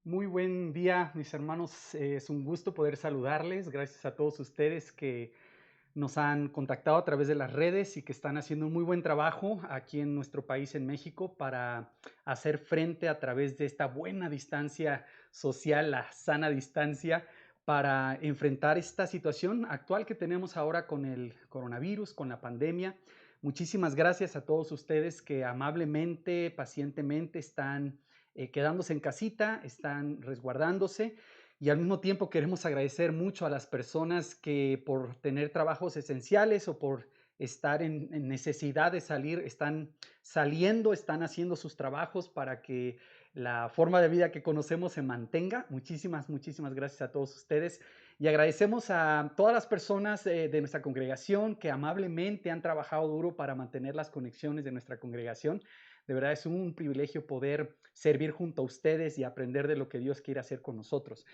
Muy buen día, mis hermanos. Es un gusto poder saludarles. Gracias a todos ustedes que nos han contactado a través de las redes y que están haciendo un muy buen trabajo aquí en nuestro país, en México, para hacer frente a través de esta buena distancia social, la sana distancia, para enfrentar esta situación actual que tenemos ahora con el coronavirus, con la pandemia. Muchísimas gracias a todos ustedes que amablemente, pacientemente están quedándose en casita, están resguardándose y al mismo tiempo queremos agradecer mucho a las personas que por tener trabajos esenciales o por estar en necesidad de salir, están saliendo, están haciendo sus trabajos para que la forma de vida que conocemos se mantenga. Muchísimas gracias a todos ustedes y agradecemos a todas las personas de nuestra congregación que amablemente han trabajado duro para mantener las conexiones de nuestra congregación. De verdad es un privilegio poder servir junto a ustedes y aprender de lo que Dios quiere hacer con nosotros.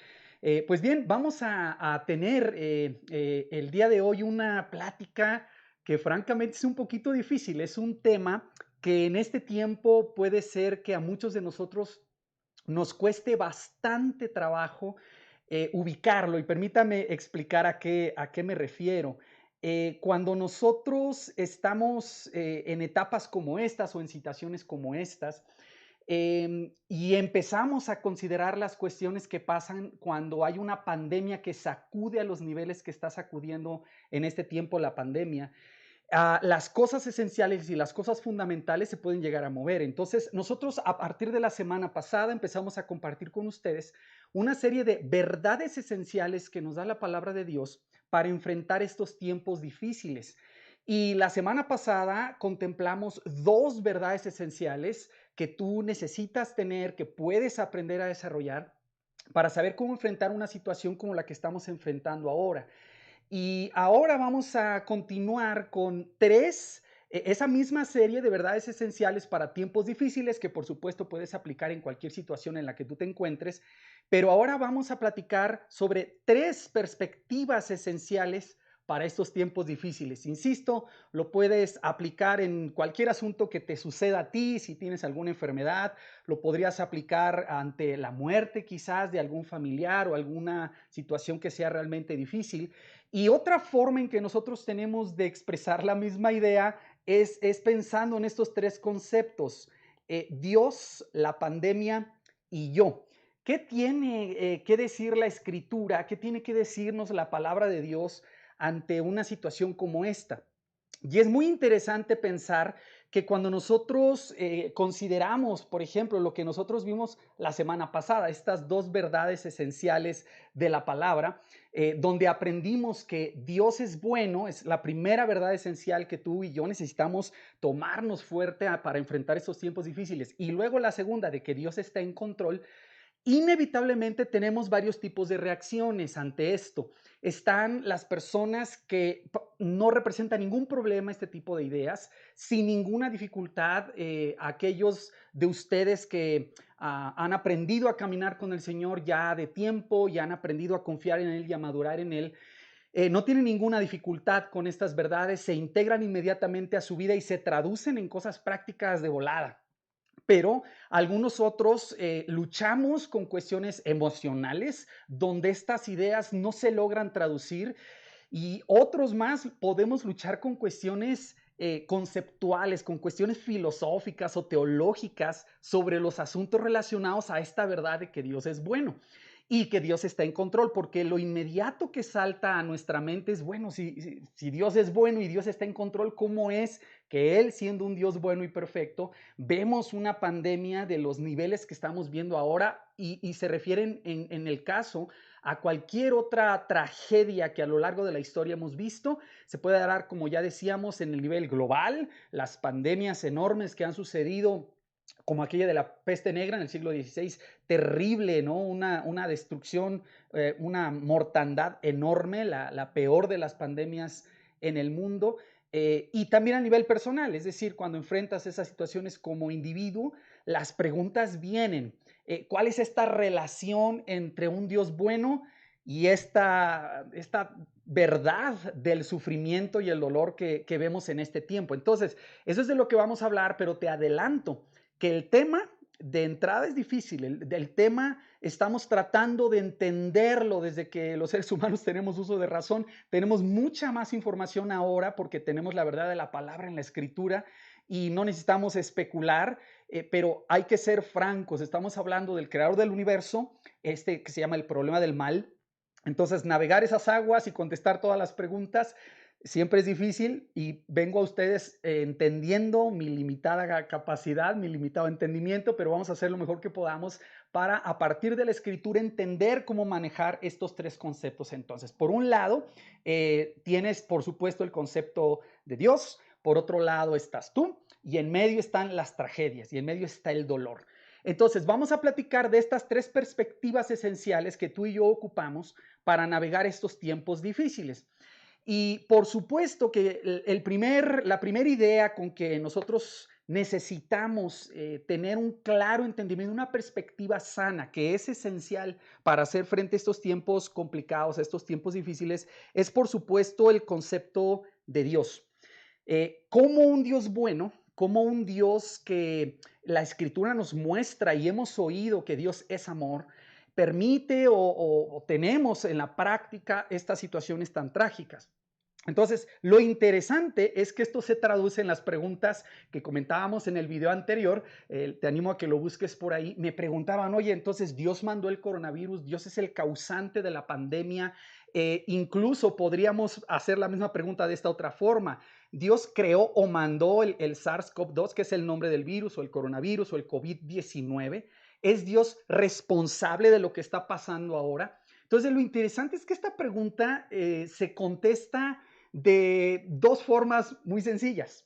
Pues bien, vamos a tener el día de hoy una plática que francamente es un poquito difícil. Es un tema que en este tiempo puede ser que a muchos de nosotros nos cueste bastante trabajo ubicarlo. Y permítame explicar a qué me refiero. Cuando nosotros estamos en etapas como estas o en situaciones como estas, y empezamos a considerar las cuestiones que pasan cuando hay una pandemia que sacude a los niveles que está sacudiendo en este tiempo la pandemia, las cosas esenciales y las cosas fundamentales se pueden llegar a mover. Entonces, nosotros a partir de la semana pasada empezamos a compartir con ustedes una serie de verdades esenciales que nos da la palabra de Dios para enfrentar estos tiempos difíciles. Y la semana pasada contemplamos dos verdades esenciales que tú necesitas tener, que puedes aprender a desarrollar para saber cómo enfrentar una situación como la que estamos enfrentando ahora. Y ahora vamos a continuar con esa misma serie de verdades esenciales para tiempos difíciles que por supuesto puedes aplicar en cualquier situación en la que tú te encuentres, pero ahora vamos a platicar sobre tres perspectivas esenciales para estos tiempos difíciles. Insisto, lo puedes aplicar en cualquier asunto que te suceda a ti, si tienes alguna enfermedad, lo podrías aplicar ante la muerte quizás de algún familiar o alguna situación que sea realmente difícil. Y otra forma en que nosotros tenemos de expresar la misma idea es pensando en estos tres conceptos, Dios, la pandemia y yo. ¿Qué tiene que decir la escritura? ¿Qué tiene que decirnos la palabra de Dios ante una situación como esta? Y es muy interesante pensar que cuando nosotros consideramos, por ejemplo, lo que nosotros vimos la semana pasada, estas dos verdades esenciales de la palabra, donde aprendimos que Dios es bueno, es la primera verdad esencial que tú y yo necesitamos tomarnos fuerte para enfrentar estos tiempos difíciles. Y luego la segunda, de que Dios está en control. Inevitablemente tenemos varios tipos de reacciones ante esto. Están las personas que no representan ningún problema este tipo de ideas, sin ninguna dificultad. Aquellos de ustedes que han aprendido a caminar con el Señor ya de tiempo, ya han aprendido a confiar en Él y a madurar en Él, no tienen ninguna dificultad con estas verdades, se integran inmediatamente a su vida y se traducen en cosas prácticas de volada. Pero algunos otros luchamos con cuestiones emocionales donde estas ideas no se logran traducir, y otros más podemos luchar con cuestiones conceptuales, con cuestiones filosóficas o teológicas sobre los asuntos relacionados a esta verdad de que Dios es bueno y que Dios está en control, porque lo inmediato que salta a nuestra mente es, bueno, si Dios es bueno y Dios está en control, ¿cómo es que Él, siendo un Dios bueno y perfecto, vemos una pandemia de los niveles que estamos viendo ahora? Y se refieren en el caso a cualquier otra tragedia que a lo largo de la historia hemos visto. Se puede dar, como ya decíamos, en el nivel global, las pandemias enormes que han sucedido, como aquella de la peste negra en el siglo XVI, terrible, ¿no? Una destrucción, una mortandad enorme, la peor de las pandemias en el mundo. Y también a nivel personal, es decir, cuando enfrentas esas situaciones como individuo, las preguntas vienen. ¿Cuál es esta relación entre un Dios bueno y esta verdad del sufrimiento y el dolor que vemos en este tiempo? Entonces, eso es de lo que vamos a hablar, pero te adelanto que el tema de entrada es difícil. El tema estamos tratando de entenderlo desde que los seres humanos tenemos uso de razón. Tenemos mucha más información ahora porque tenemos la verdad de la palabra en la escritura y no necesitamos especular, pero hay que ser francos. Estamos hablando del creador del universo, que se llama el problema del mal. Entonces, navegar esas aguas y contestar todas las preguntas siempre es difícil y vengo a ustedes entendiendo mi limitada capacidad, mi limitado entendimiento, pero vamos a hacer lo mejor que podamos para, a partir de la escritura, entender cómo manejar estos tres conceptos. Entonces, por un lado, tienes, por supuesto, el concepto de Dios, por otro lado estás tú y en medio están las tragedias y en medio está el dolor. Entonces, vamos a platicar de estas tres perspectivas esenciales que tú y yo ocupamos para navegar estos tiempos difíciles. Y por supuesto que la primera idea con que nosotros necesitamos tener un claro entendimiento, una perspectiva sana, que es esencial para hacer frente a estos tiempos complicados, a estos tiempos difíciles, es por supuesto el concepto de Dios. Como un Dios bueno, como un Dios que la Escritura nos muestra y hemos oído que Dios es amor, permite o tenemos en la práctica estas situaciones tan trágicas. Entonces, lo interesante es que esto se traduce en las preguntas que comentábamos en el video anterior. Te animo a que lo busques por ahí. Me preguntaban, oye, entonces Dios mandó el coronavirus, Dios es el causante de la pandemia. Incluso podríamos hacer la misma pregunta de esta otra forma. Dios creó o mandó el SARS-CoV-2, que es el nombre del virus, o el coronavirus, o el COVID-19. ¿Es Dios responsable de lo que está pasando ahora? Entonces, lo interesante es que esta pregunta se contesta de dos formas muy sencillas.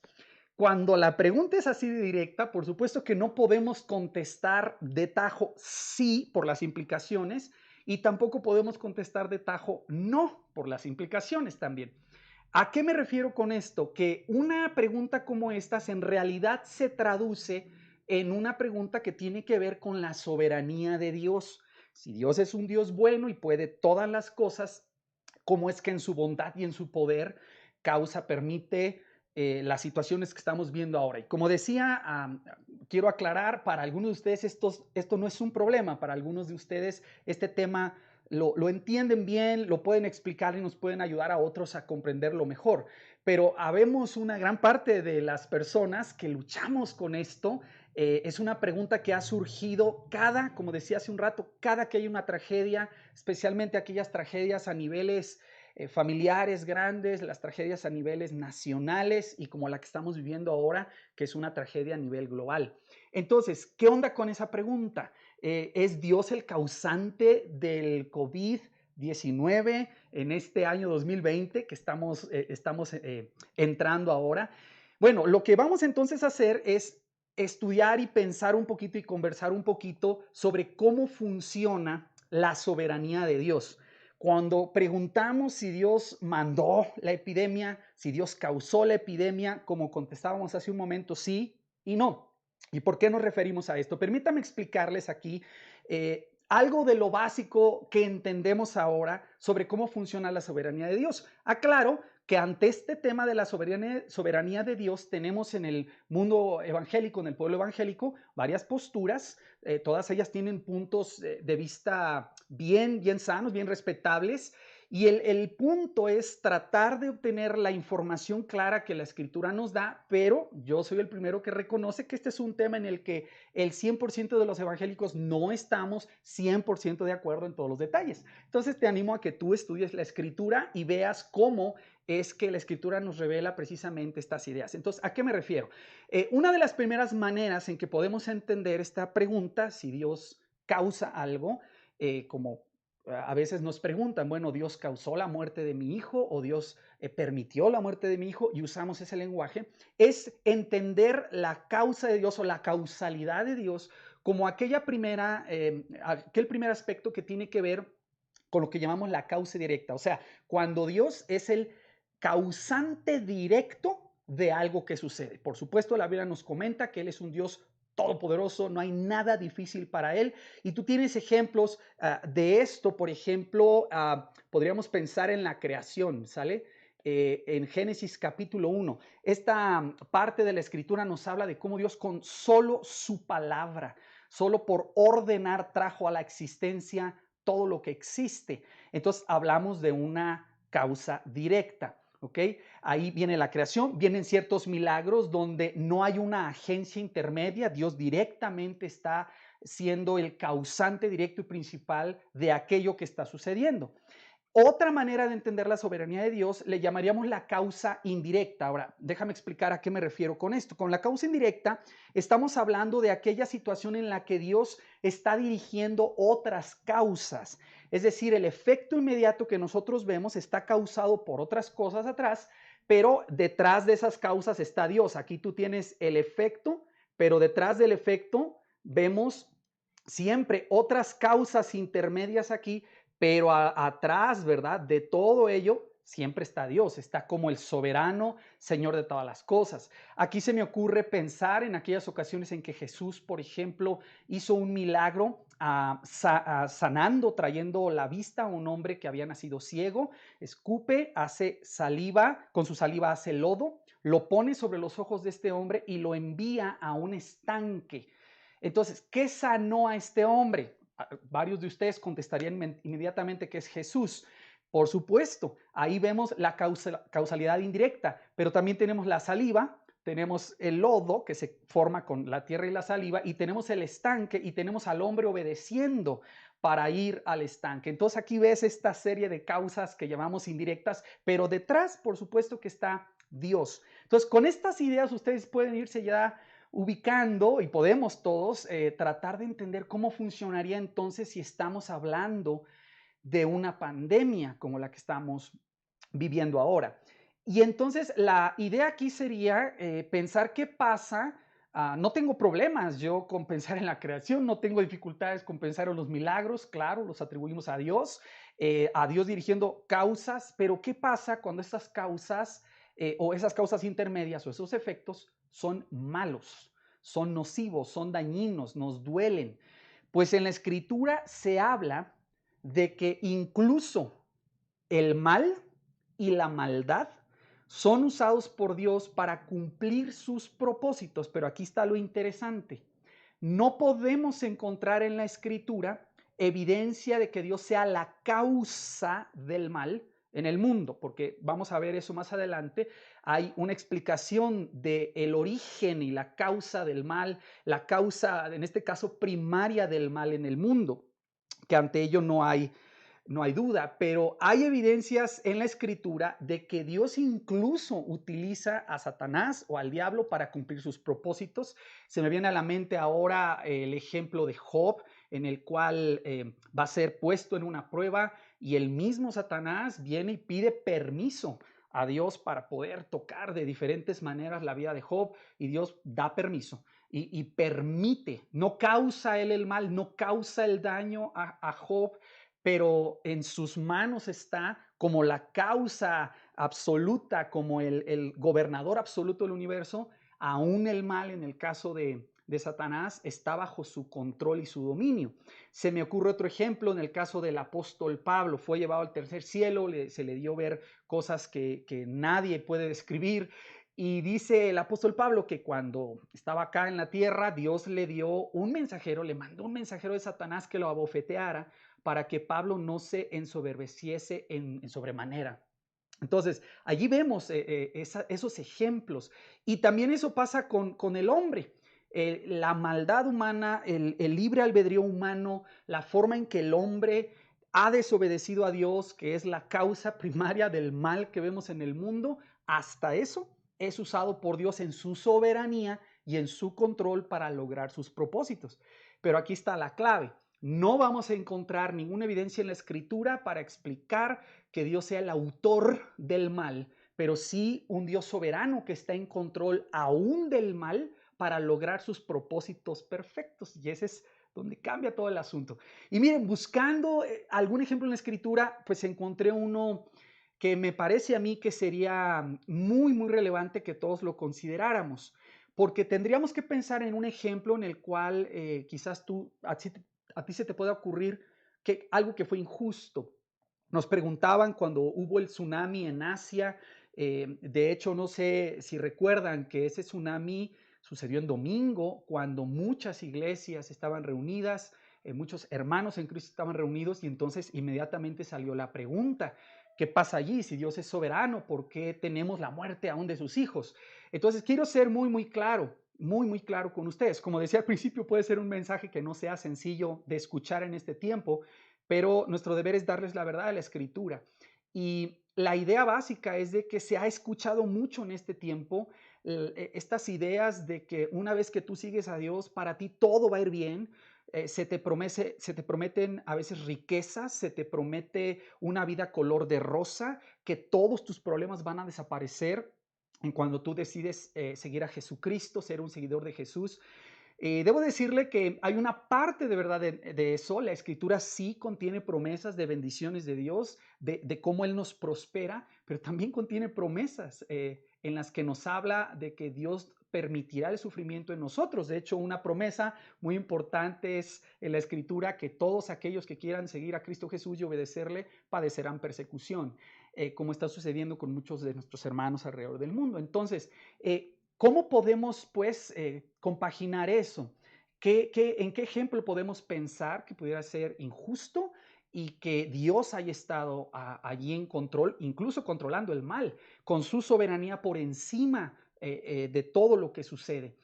Cuando la pregunta es así de directa, por supuesto que no podemos contestar de tajo sí por las implicaciones y tampoco podemos contestar de tajo no por las implicaciones también. ¿A qué me refiero con esto? Que una pregunta como esta en realidad se traduce en una pregunta que tiene que ver con la soberanía de Dios. Si Dios es un Dios bueno y puede todas las cosas, ¿cómo es que en su bondad y en su poder permite las situaciones que estamos viendo ahora? Y como decía, quiero aclarar, para algunos de ustedes esto no es un problema, para algunos de ustedes este tema lo entienden bien, lo pueden explicar y nos pueden ayudar a otros a comprenderlo mejor. Pero habemos una gran parte de las personas que luchamos con esto. Es una pregunta que ha surgido como decía hace un rato, cada que hay una tragedia, especialmente aquellas tragedias a niveles familiares grandes, las tragedias a niveles nacionales y como la que estamos viviendo ahora, que es una tragedia a nivel global. Entonces, ¿qué onda con esa pregunta? ¿Es Dios el causante del COVID-19 en este año 2020 que estamos entrando ahora? Bueno, lo que vamos entonces a hacer es estudiar y pensar un poquito y conversar un poquito sobre cómo funciona la soberanía de Dios. Cuando preguntamos si Dios mandó la epidemia, si Dios causó la epidemia, como contestábamos hace un momento, sí y no. ¿Y por qué nos referimos a esto? Permítame explicarles aquí algo de lo básico que entendemos ahora sobre cómo funciona la soberanía de Dios. Aclaro que ante este tema de la soberanía de Dios tenemos en el mundo evangélico, en el pueblo evangélico, varias posturas. Todas ellas tienen puntos de vista bien sanos, bien respetables. Y el punto es tratar de obtener la información clara que la escritura nos da, pero yo soy el primero que reconoce que este es un tema en el que el 100% de los evangélicos no estamos 100% de acuerdo en todos los detalles. Entonces te animo a que tú estudies la escritura y veas cómo es que la escritura nos revela precisamente estas ideas. Entonces, ¿a qué me refiero? Una de las primeras maneras en que podemos entender esta pregunta, si Dios causa algo, como a veces nos preguntan, bueno, ¿Dios causó la muerte de mi hijo o Dios permitió la muerte de mi hijo? Y usamos ese lenguaje. Es entender la causa de Dios o la causalidad de Dios como aquel primer aspecto que tiene que ver con lo que llamamos la causa directa. O sea, cuando Dios es el causante directo de algo que sucede. Por supuesto, la Biblia nos comenta que Él es un Dios todopoderoso, no hay nada difícil para Él. Y tú tienes ejemplos de esto, por ejemplo, podríamos pensar en la creación, ¿sale? En Génesis capítulo 1, esta parte de la escritura nos habla de cómo Dios con solo su palabra solo por ordenar trajo a la existencia todo lo que existe. Entonces hablamos de una causa directa. ¿Ok? Ahí viene la creación, vienen ciertos milagros donde no hay una agencia intermedia, Dios directamente está siendo el causante directo y principal de aquello que está sucediendo. Otra manera de entender la soberanía de Dios le llamaríamos la causa indirecta. Ahora, déjame explicar a qué me refiero con esto. Con la causa indirecta estamos hablando de aquella situación en la que Dios está dirigiendo otras causas. Es decir, el efecto inmediato que nosotros vemos está causado por otras cosas atrás, pero detrás de esas causas está Dios. Aquí tú tienes el efecto, pero detrás del efecto vemos siempre otras causas intermedias aquí, pero atrás, ¿verdad? De todo ello siempre está Dios, está como el soberano Señor de todas las cosas. Aquí se me ocurre pensar en aquellas ocasiones en que Jesús, por ejemplo, hizo un milagro sanando, trayendo la vista a un hombre que había nacido ciego, escupe, hace saliva, con su saliva hace lodo, lo pone sobre los ojos de este hombre y lo envía a un estanque. Entonces, ¿qué sanó a este hombre? Varios de ustedes contestarían inmediatamente que es Jesús. Por supuesto, ahí vemos la causalidad indirecta, pero también tenemos la saliva, tenemos el lodo que se forma con la tierra y la saliva, y tenemos el estanque y tenemos al hombre obedeciendo para ir al estanque. Entonces aquí ves esta serie de causas que llamamos indirectas, pero detrás, por supuesto que está Dios. Entonces, con estas ideas ustedes pueden irse ya ubicando y podemos todos tratar de entender cómo funcionaría entonces si estamos hablando de una pandemia como la que estamos viviendo ahora. Y entonces la idea aquí sería pensar qué pasa. No tengo problemas yo con pensar en la creación, no tengo dificultades con pensar en los milagros, claro, los atribuimos a Dios dirigiendo causas, pero ¿qué pasa cuando estas causas o esas causas intermedias o esos efectos son malos, son nocivos, son dañinos, nos duelen? Pues en la escritura se habla de que incluso el mal y la maldad son usados por Dios para cumplir sus propósitos, pero aquí está lo interesante. No podemos encontrar en la escritura evidencia de que Dios sea la causa del mal en el mundo, porque vamos a ver eso más adelante. Hay una explicación del origen y la causa del mal, la causa, en este caso, primaria del mal en el mundo, que ante ello no hay duda, pero hay evidencias en la escritura de que Dios incluso utiliza a Satanás o al diablo para cumplir sus propósitos. Se me viene a la mente ahora el ejemplo de Job, en el cual va a ser puesto en una prueba y el mismo Satanás viene y pide permiso a Dios para poder tocar de diferentes maneras la vida de Job, y Dios da permiso y permite, no causa él el mal, no causa el daño a Job, pero en sus manos está como la causa absoluta, como el gobernador absoluto del universo. Aún el mal, en el caso de Satanás, está bajo su control y su dominio. Se me ocurre otro ejemplo en el caso del apóstol Pablo. Fue llevado al tercer cielo, se le dio ver cosas que nadie puede describir. Y dice el apóstol Pablo que cuando estaba acá en la tierra, Dios le dio un mensajero, le mandó un mensajero de Satanás que lo abofeteara para que Pablo no se ensoberbeciese en sobremanera. Entonces, allí vemos esos ejemplos. Y también eso pasa con el hombre. La maldad humana, el libre albedrío humano, la forma en que el hombre ha desobedecido a Dios, que es la causa primaria del mal que vemos en el mundo, hasta eso es usado por Dios en su soberanía y en su control para lograr sus propósitos. Pero aquí está la clave. No vamos a encontrar ninguna evidencia en la escritura para explicar que Dios sea el autor del mal, pero sí un Dios soberano que está en control aún del mal para lograr sus propósitos perfectos. Y ese es donde cambia todo el asunto. Y miren, buscando algún ejemplo en la escritura, pues encontré uno que me parece a mí que sería muy, muy relevante que todos lo consideráramos, porque tendríamos que pensar en un ejemplo en el cual quizás a ti se te pueda ocurrir que algo que fue injusto. Nos preguntaban cuando hubo el tsunami en Asia, de hecho no sé si recuerdan que ese tsunami sucedió en domingo, cuando muchas iglesias estaban reunidas, muchos hermanos en Cristo estaban reunidos y entonces inmediatamente salió la pregunta, ¿qué pasa allí? Si Dios es soberano, ¿por qué tenemos la muerte aún de sus hijos? Entonces quiero ser muy claro, muy claro con ustedes. Como decía al principio, puede ser un mensaje que no sea sencillo de escuchar en este tiempo, pero nuestro deber es darles la verdad de la Escritura. Y la idea básica es de que se ha escuchado mucho en este tiempo estas ideas de que una vez que tú sigues a Dios, para ti todo va a ir bien. Se te prometen a veces riquezas, se te promete una vida color de rosa, que todos tus problemas van a desaparecer en cuando tú decides seguir a Jesucristo, ser un seguidor de Jesús. Debo decirle que hay una parte de verdad de eso. La Escritura sí contiene promesas de bendiciones de Dios, de cómo Él nos prospera, pero también contiene promesas en las que nos habla de que Dios permitirá el sufrimiento en nosotros. De hecho, una promesa muy importante es en la Escritura que todos aquellos que quieran seguir a Cristo Jesús y obedecerle padecerán persecución, como está sucediendo con muchos de nuestros hermanos alrededor del mundo. Entonces, ¿cómo podemos, pues, compaginar eso? ¿En qué ejemplo podemos pensar que pudiera ser injusto y que Dios haya estado allí en control, incluso controlando el mal, con su soberanía por encima de todo lo que sucede?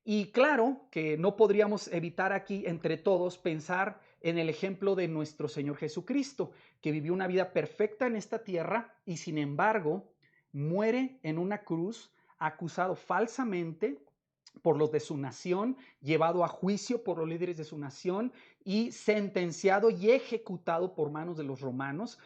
Y claro que no podríamos evitar aquí entre todos pensar en el ejemplo de nuestro Señor Jesucristo, que vivió una vida perfecta en esta tierra y sin embargo muere en una cruz acusado falsamente por los de su nación, llevado a juicio por los líderes de su nación y sentenciado y ejecutado por manos de los romanos.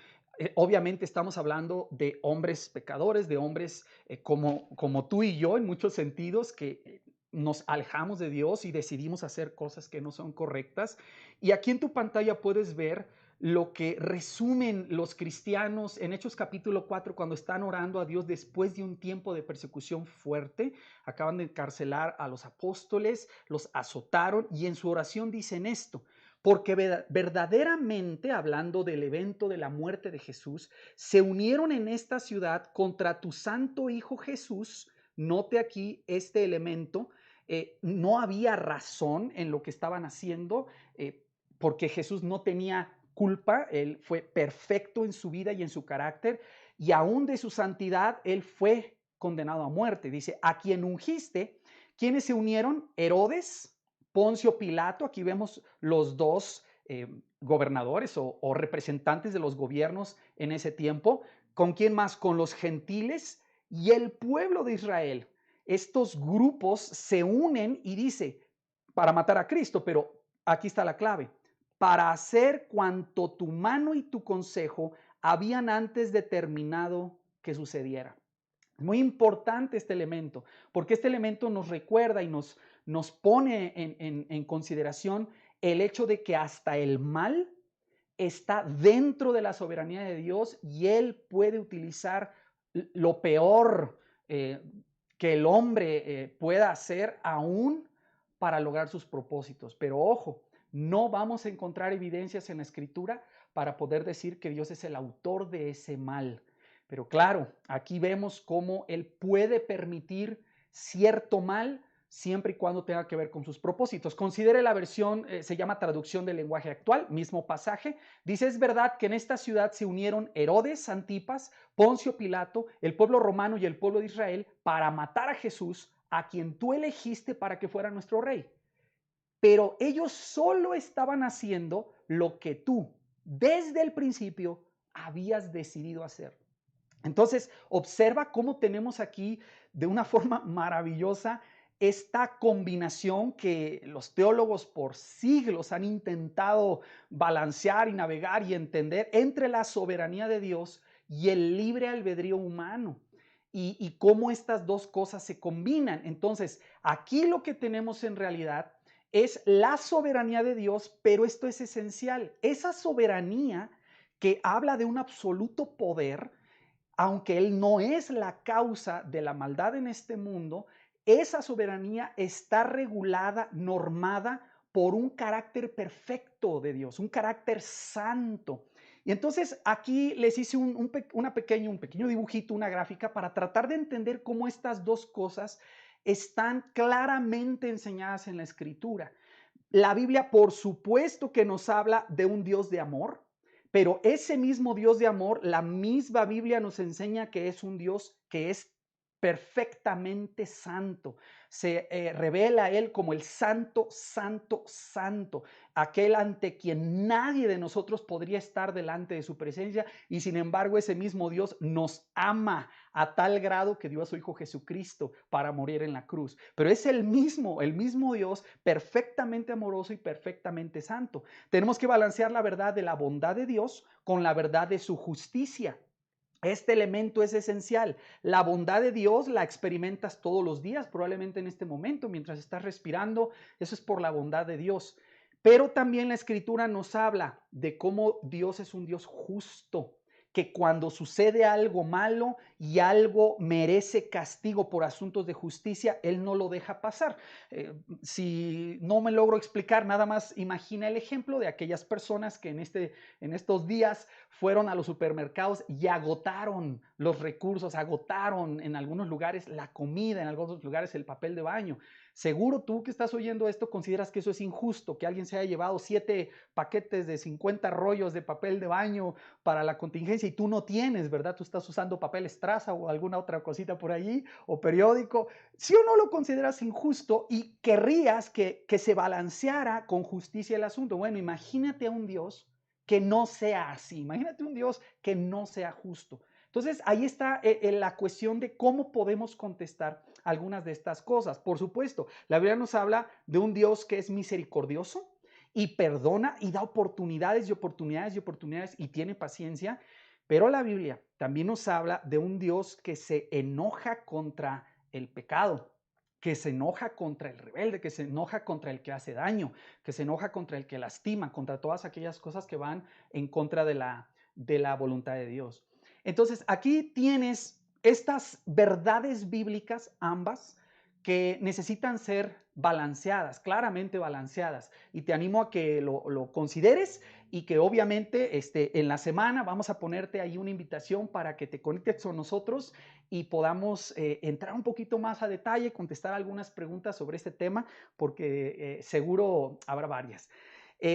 Obviamente estamos hablando de hombres pecadores, de hombres como tú y yo en muchos sentidos, que nos alejamos de Dios y decidimos hacer cosas que no son correctas. Y aquí en tu pantalla puedes ver lo que resumen los cristianos en Hechos capítulo 4 cuando están orando a Dios después de un tiempo de persecución fuerte. Acaban de encarcelar a los apóstoles, los azotaron y en su oración dicen esto: porque verdaderamente, hablando del evento de la muerte de Jesús, se unieron en esta ciudad contra tu santo Hijo Jesús. Note aquí este elemento. No había razón en lo que estaban haciendo, porque Jesús no tenía culpa. Él fue perfecto en su vida y en su carácter, y aún de su santidad él fue condenado a muerte. Dice, a quien ungiste. ¿Quiénes se unieron? Herodes, Poncio Pilato. Aquí vemos los dos gobernadores o representantes de los gobiernos en ese tiempo. ¿Con quién más? Con los gentiles y el pueblo de Israel. Estos grupos se unen y dice, para matar a Cristo, pero aquí está la clave: para hacer cuanto tu mano y tu consejo habían antes determinado que sucediera. Muy importante este elemento, porque este elemento nos recuerda y nos pone en consideración el hecho de que hasta el mal está dentro de la soberanía de Dios y Él puede utilizar lo peor que el hombre pueda hacer aún para lograr sus propósitos. Pero ojo, no vamos a encontrar evidencias en la Escritura para poder decir que Dios es el autor de ese mal. Pero claro, aquí vemos cómo Él puede permitir cierto mal siempre y cuando tenga que ver con sus propósitos. Considere la versión, se llama traducción del lenguaje actual, mismo pasaje. Dice, es verdad que en esta ciudad se unieron Herodes Antipas, Poncio Pilato, el pueblo romano y el pueblo de Israel para matar a Jesús, a quien tú elegiste para que fuera nuestro rey. Pero ellos solo estaban haciendo lo que tú, desde el principio, habías decidido hacer. Entonces, observa cómo tenemos aquí de una forma maravillosa esta combinación que los teólogos por siglos han intentado balancear y navegar y entender entre la soberanía de Dios y el libre albedrío humano, y cómo estas dos cosas se combinan. Entonces, aquí lo que tenemos en realidad es la soberanía de Dios, pero esto es esencial. Esa soberanía que habla de un absoluto poder, aunque Él no es la causa de la maldad en este mundo, esa soberanía está regulada, normada por un carácter perfecto de Dios, un carácter santo. Y entonces aquí les hice un pequeño dibujito, una gráfica, para tratar de entender cómo estas dos cosas están claramente enseñadas en la Escritura. La Biblia, por supuesto que nos habla de un Dios de amor, pero ese mismo Dios de amor, la misma Biblia nos enseña que es un Dios que es perfectamente santo. Se revela a Él como el santo, santo, santo, aquel ante quien nadie de nosotros podría estar delante de su presencia, y sin embargo ese mismo Dios nos ama a tal grado que dio a su Hijo Jesucristo para morir en la cruz. Pero es el mismo Dios perfectamente amoroso y perfectamente santo. Tenemos que balancear la verdad de la bondad de Dios con la verdad de su justicia. Este elemento es esencial. La bondad de Dios la experimentas todos los días, probablemente en este momento, mientras estás respirando. Eso es por la bondad de Dios. Pero también la Escritura nos habla de cómo Dios es un Dios justo, que cuando sucede algo malo y algo merece castigo por asuntos de justicia, Él no lo deja pasar. Si no me logro explicar, nada más imagina el ejemplo de aquellas personas que en estos días fueron a los supermercados y agotaron los recursos, agotaron en algunos lugares la comida, en algunos lugares el papel de baño. Seguro tú que estás oyendo esto consideras que eso es injusto, que alguien se haya llevado 7 paquetes de 50 rollos de papel de baño para la contingencia y tú no tienes, ¿verdad? Tú estás usando papel estraza o alguna otra cosita por allí o periódico. ¿Sí o no lo consideras injusto y querrías que se balanceara con justicia el asunto? Bueno, imagínate a un Dios que no sea así. Imagínate un Dios que no sea justo. Entonces, ahí está la cuestión de cómo podemos contestar algunas de estas cosas. Por supuesto, la Biblia nos habla de un Dios que es misericordioso y perdona y da oportunidades y oportunidades y oportunidades y tiene paciencia. Pero la Biblia también nos habla de un Dios que se enoja contra el pecado, que se enoja contra el rebelde, que se enoja contra el que hace daño, que se enoja contra el que lastima, contra todas aquellas cosas que van en contra de la voluntad de Dios. Entonces, aquí tienes estas verdades bíblicas, ambas, que necesitan ser balanceadas, claramente balanceadas. Y te animo a que lo consideres y que obviamente en la semana vamos a ponerte ahí una invitación para que te conectes con nosotros y podamos entrar un poquito más a detalle, contestar algunas preguntas sobre este tema, porque seguro habrá varias.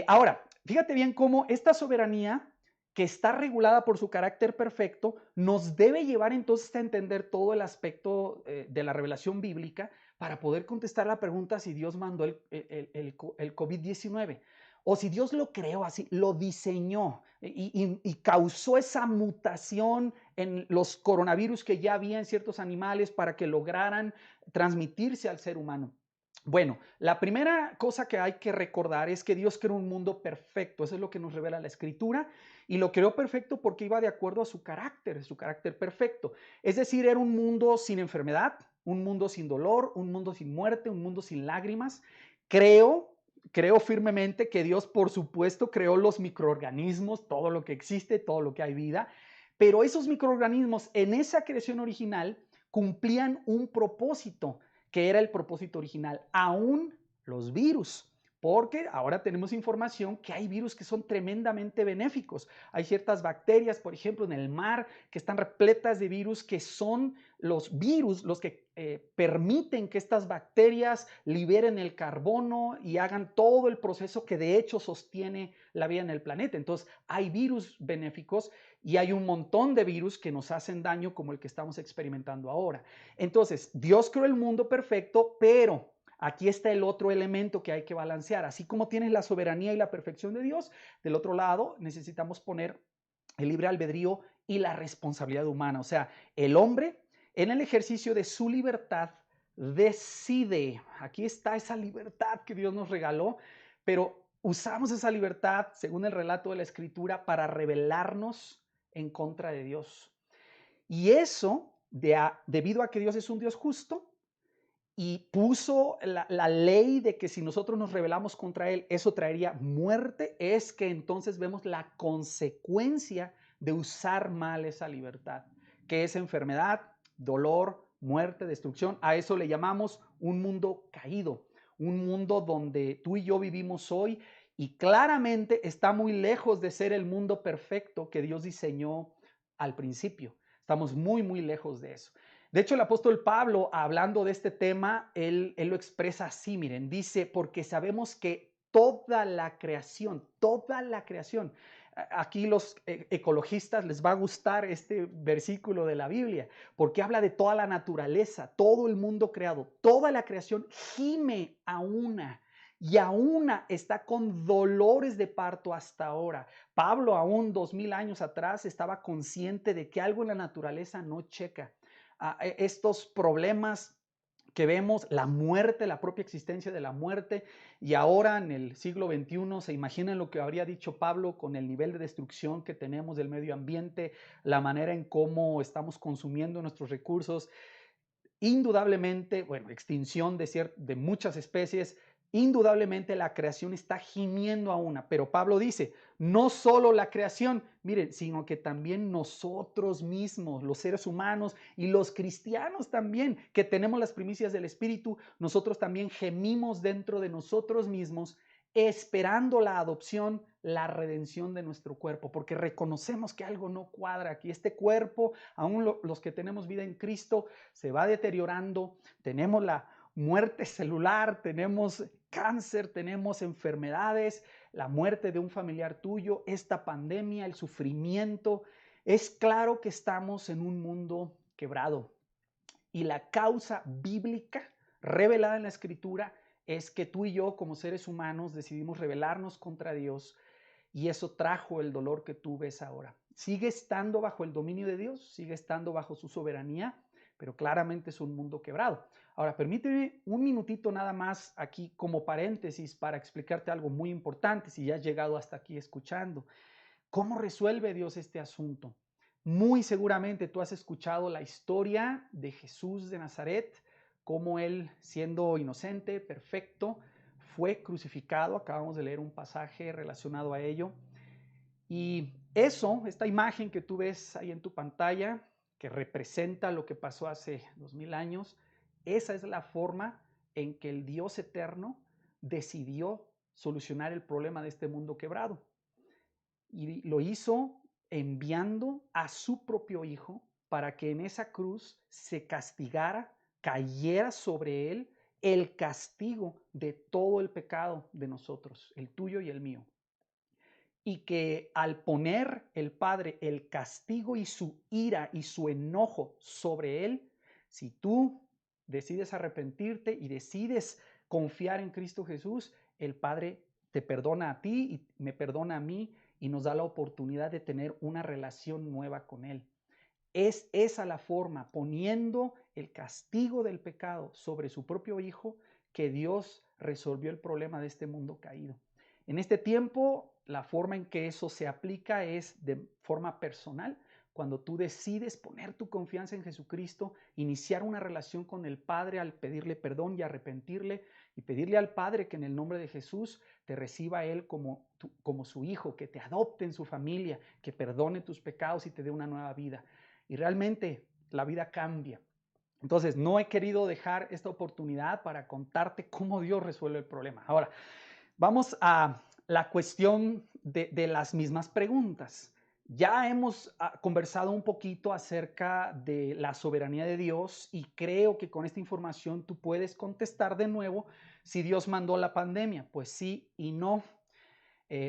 Ahora, fíjate bien cómo esta soberanía que está regulada por su carácter perfecto, nos debe llevar entonces a entender todo el aspecto de la revelación bíblica para poder contestar la pregunta si Dios mandó el COVID-19 o si Dios lo creó así, lo diseñó y causó esa mutación en los coronavirus que ya había en ciertos animales para que lograran transmitirse al ser humano. Bueno, la primera cosa que hay que recordar es que Dios creó un mundo perfecto. Eso es lo que nos revela la Escritura. Y lo creó perfecto porque iba de acuerdo a su carácter perfecto. Es decir, era un mundo sin enfermedad, un mundo sin dolor, un mundo sin muerte, un mundo sin lágrimas. Creo firmemente que Dios, por supuesto, creó los microorganismos, todo lo que existe, todo lo que hay vida. Pero esos microorganismos en esa creación original cumplían un propósito, que era el propósito original, aún los virus, porque ahora tenemos información que hay virus que son tremendamente benéficos. Hay ciertas bacterias, por ejemplo, en el mar, que están repletas de virus, que son los virus los que permiten que estas bacterias liberen el carbono y hagan todo el proceso que de hecho sostiene la vida en el planeta. Entonces, hay virus benéficos y hay un montón de virus que nos hacen daño como el que estamos experimentando ahora. Entonces, Dios creó el mundo perfecto, pero aquí está el otro elemento que hay que balancear. Así como tienes la soberanía y la perfección de Dios, del otro lado necesitamos poner el libre albedrío y la responsabilidad humana. O sea, el hombre en el ejercicio de su libertad decide. Aquí está esa libertad que Dios nos regaló, pero usamos esa libertad, según el relato de la Escritura, para rebelarnos en contra de Dios. Y eso, debido a que Dios es un Dios justo y puso la ley de que si nosotros nos rebelamos contra Él, eso traería muerte, es que entonces vemos la consecuencia de usar mal esa libertad, que es enfermedad, dolor, muerte, destrucción. A eso le llamamos un mundo caído, un mundo donde tú y yo vivimos hoy y claramente está muy lejos de ser el mundo perfecto que Dios diseñó al principio. Estamos muy, muy lejos de eso. De hecho, el apóstol Pablo, hablando de este tema, él lo expresa así, miren, dice, porque sabemos que toda la creación, aquí los ecologistas les va a gustar este versículo de la Biblia, porque habla de toda la naturaleza, todo el mundo creado, toda la creación gime a una y a una está con dolores de parto hasta ahora. Pablo, aún 2000 años atrás, estaba consciente de que algo en la naturaleza no checa. Estos problemas que vemos, la muerte, la propia existencia de la muerte, y ahora en el siglo XXI, se imaginan lo que habría dicho Pablo con el nivel de destrucción que tenemos del medio ambiente, la manera en cómo estamos consumiendo nuestros recursos. Indudablemente, bueno, extinción de muchas especies, indudablemente la creación está gimiendo a una, pero Pablo dice, no solo la creación, miren, sino que también nosotros mismos, los seres humanos y los cristianos también, que tenemos las primicias del Espíritu, nosotros también gemimos dentro de nosotros mismos, esperando la adopción, la redención de nuestro cuerpo, porque reconocemos que algo no cuadra aquí. Este cuerpo, aún los que tenemos vida en Cristo, se va deteriorando, tenemos la muerte celular, tenemos cáncer, tenemos enfermedades, la muerte de un familiar tuyo, esta pandemia, el sufrimiento. Es claro que estamos en un mundo quebrado y la causa bíblica revelada en la Escritura es que tú y yo como seres humanos decidimos rebelarnos contra Dios y eso trajo el dolor que tú ves ahora. Sigue estando bajo el dominio de Dios, sigue estando bajo su soberanía, pero claramente es un mundo quebrado. Ahora, permíteme un minutito nada más aquí como paréntesis para explicarte algo muy importante, si ya has llegado hasta aquí escuchando. ¿Cómo resuelve Dios este asunto? Muy seguramente tú has escuchado la historia de Jesús de Nazaret, cómo él, siendo inocente, perfecto, fue crucificado. Acabamos de leer un pasaje relacionado a ello. Y eso, esta imagen que tú ves ahí en tu pantalla, que representa lo que pasó hace 2000 años, esa es la forma en que el Dios eterno decidió solucionar el problema de este mundo quebrado. Y lo hizo enviando a su propio Hijo para que en esa cruz se castigara, cayera sobre él el castigo de todo el pecado de nosotros, el tuyo y el mío. Y que al poner el Padre el castigo y su ira y su enojo sobre él, si tú decides arrepentirte y decides confiar en Cristo Jesús, el Padre te perdona a ti y me perdona a mí y nos da la oportunidad de tener una relación nueva con Él. Es esa la forma, poniendo el castigo del pecado sobre su propio Hijo, que Dios resolvió el problema de este mundo caído. En este tiempo, la forma en que eso se aplica es de forma personal, cuando tú decides poner tu confianza en Jesucristo, iniciar una relación con el Padre al pedirle perdón y arrepentirle y pedirle al Padre que en el nombre de Jesús te reciba a Él como su hijo, que te adopte en su familia, que perdone tus pecados y te dé una nueva vida. Y realmente la vida cambia. Entonces, no he querido dejar esta oportunidad para contarte cómo Dios resuelve el problema. Ahora, vamos a la cuestión de las mismas preguntas. Ya hemos conversado un poquito acerca de la soberanía de Dios y creo que con esta información tú puedes contestar de nuevo si Dios mandó la pandemia. Pues sí y no.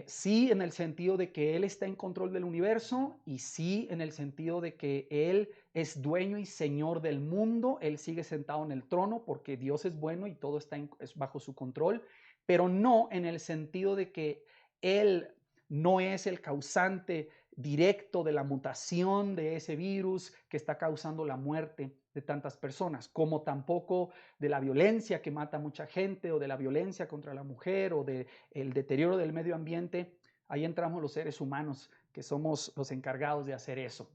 Sí en el sentido de que Él está en control del universo y sí en el sentido de que Él es dueño y señor del mundo. Él sigue sentado en el trono porque Dios es bueno y todo está bajo su control, pero no en el sentido de que Él no es el causante directo de la mutación de ese virus que está causando la muerte de tantas personas, como tampoco de la violencia que mata a mucha gente o de la violencia contra la mujer o del deterioro del medio ambiente. Ahí entramos los seres humanos que somos los encargados de hacer eso.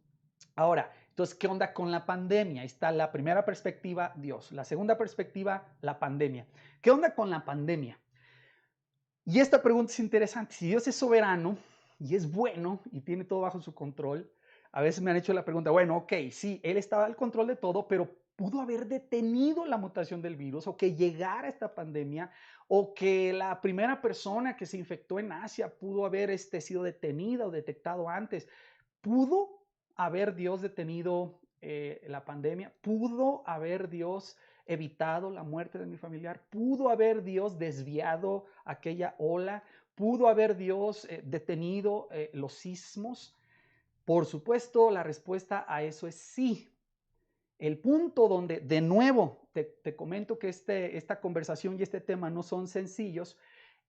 Ahora, entonces, ¿qué onda con la pandemia? Ahí está la primera perspectiva, Dios. La segunda perspectiva, la pandemia. ¿Qué onda con la pandemia? Y esta pregunta es interesante. Si Dios es soberano y es bueno y tiene todo bajo su control, a veces me han hecho la pregunta, bueno, ok, sí, Él estaba al control de todo, pero pudo haber detenido la mutación del virus o que llegara esta pandemia o que la primera persona que se infectó en Asia pudo haber sido detenida o detectado antes. ¿Pudo haber Dios detenido la pandemia? ¿Pudo haber Dios evitado la muerte de mi familiar? ¿Pudo haber Dios desviado aquella ola? ¿Pudo haber Dios detenido los sismos? Por supuesto, la respuesta a eso es sí. El punto donde, de nuevo, te comento que esta conversación y este tema no son sencillos,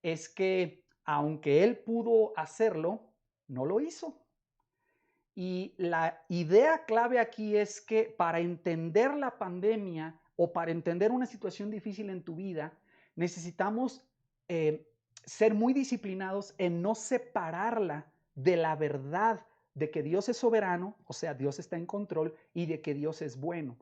es que aunque él pudo hacerlo, no lo hizo. Y la idea clave aquí es que para entender la pandemia o para entender una situación difícil en tu vida, necesitamos eh, ser muy disciplinados en no separarla de la verdad de que Dios es soberano, o sea, Dios está en control, y de que Dios es bueno,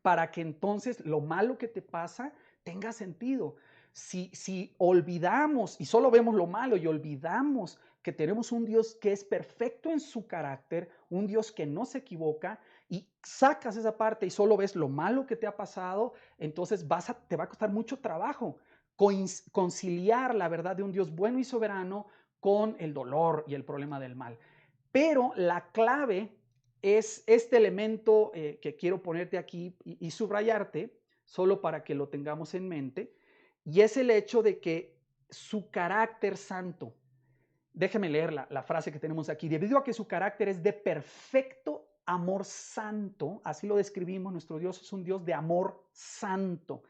para que entonces lo malo que te pasa tenga sentido. Si olvidamos y solo vemos lo malo y olvidamos que tenemos un Dios que es perfecto en su carácter, un Dios que no se equivoca, y sacas esa parte y solo ves lo malo que te ha pasado, entonces te va a costar mucho trabajo conciliar la verdad de un Dios bueno y soberano con el dolor y el problema del mal. Pero la clave es este elemento que quiero ponerte aquí y subrayarte, solo para que lo tengamos en mente, y es el hecho de que su carácter santo, déjeme leer la frase que tenemos aquí, debido a que su carácter es de perfecto amor santo, así lo describimos, nuestro Dios es un Dios de amor santo,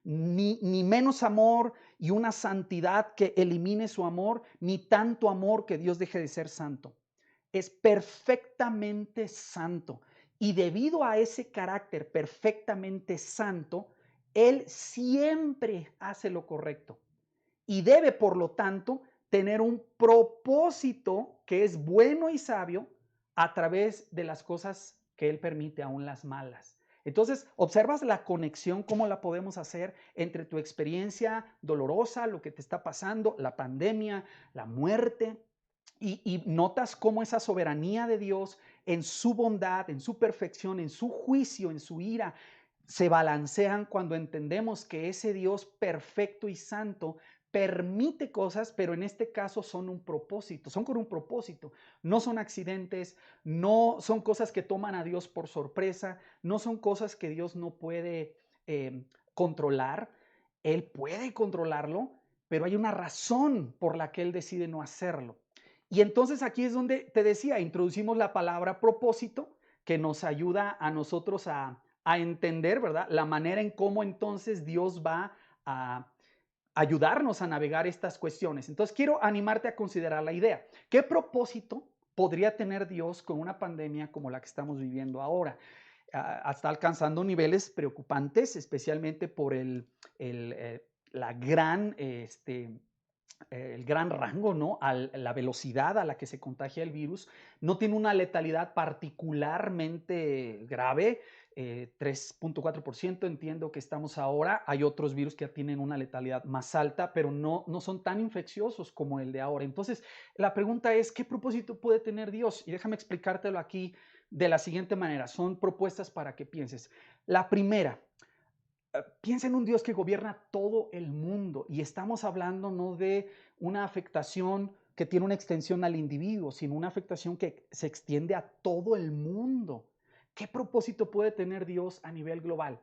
ni menos amor y una santidad que elimine su amor, ni tanto amor que Dios deje de ser santo. Es perfectamente santo. Y debido a ese carácter perfectamente santo, Él siempre hace lo correcto. Y debe, por lo tanto, tener un propósito que es bueno y sabio a través de las cosas que Él permite, aún las malas. Entonces, observas la conexión, cómo la podemos hacer entre tu experiencia dolorosa, lo que te está pasando, la pandemia, la muerte, y notas cómo esa soberanía de Dios en su bondad, en su perfección, en su juicio, en su ira, se balancean cuando entendemos que ese Dios perfecto y santo permite cosas, pero en este caso son un propósito, son con un propósito, no son accidentes, no son cosas que toman a Dios por sorpresa, no son cosas que Dios no puede controlar. Él puede controlarlo, pero hay una razón por la que Él decide no hacerlo. Y entonces aquí es donde te decía, introducimos la palabra propósito, que nos ayuda a nosotros a entender, ¿verdad? La manera en cómo entonces Dios va a ayudarnos a navegar estas cuestiones. Entonces quiero animarte a considerar la idea. ¿Qué propósito podría tener Dios con una pandemia como la que estamos viviendo ahora? Está alcanzando niveles preocupantes, especialmente por la gran el gran rango, ¿no? La velocidad a la que se contagia el virus. No tiene una letalidad particularmente grave, 3.4% entiendo que estamos ahora. Hay otros virus que tienen una letalidad más alta, pero no son tan infecciosos como el de ahora. Entonces, la pregunta es, ¿qué propósito puede tener Dios? Y déjame explicártelo aquí de la siguiente manera. Son propuestas para que pienses. La primera, piensa en un Dios que gobierna todo el mundo, y estamos hablando no de una afectación que tiene una extensión al individuo, sino una afectación que se extiende a todo el mundo. ¿Qué propósito puede tener Dios a nivel global?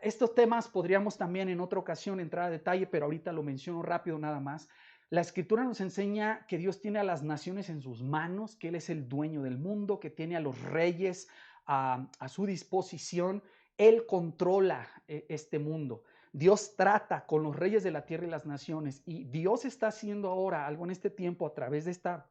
Estos temas podríamos también en otra ocasión entrar a detalle, pero ahorita lo menciono rápido nada más. La Escritura nos enseña que Dios tiene a las naciones en sus manos, que Él es el dueño del mundo, que tiene a los reyes a su disposición. Él controla este mundo. Dios trata con los reyes de la tierra y las naciones, y Dios está haciendo ahora algo en este tiempo a través de esta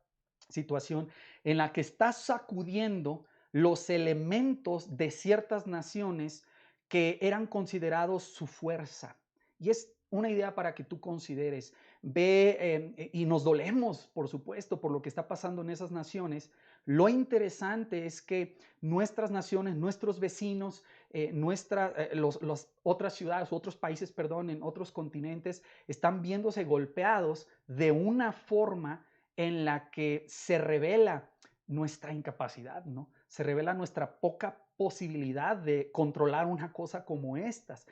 situación en la que está sacudiendo los elementos de ciertas naciones que eran considerados su fuerza. Y es una idea para que tú consideres. Ve, y nos dolemos, por supuesto, por lo que está pasando en esas naciones. Lo interesante es que nuestras naciones, nuestros vecinos, las otras ciudades, otros países, perdón, en otros continentes, están viéndose golpeados de una forma en la que se revela nuestra incapacidad, ¿no? Se revela nuestra poca posibilidad de controlar una cosa como estas.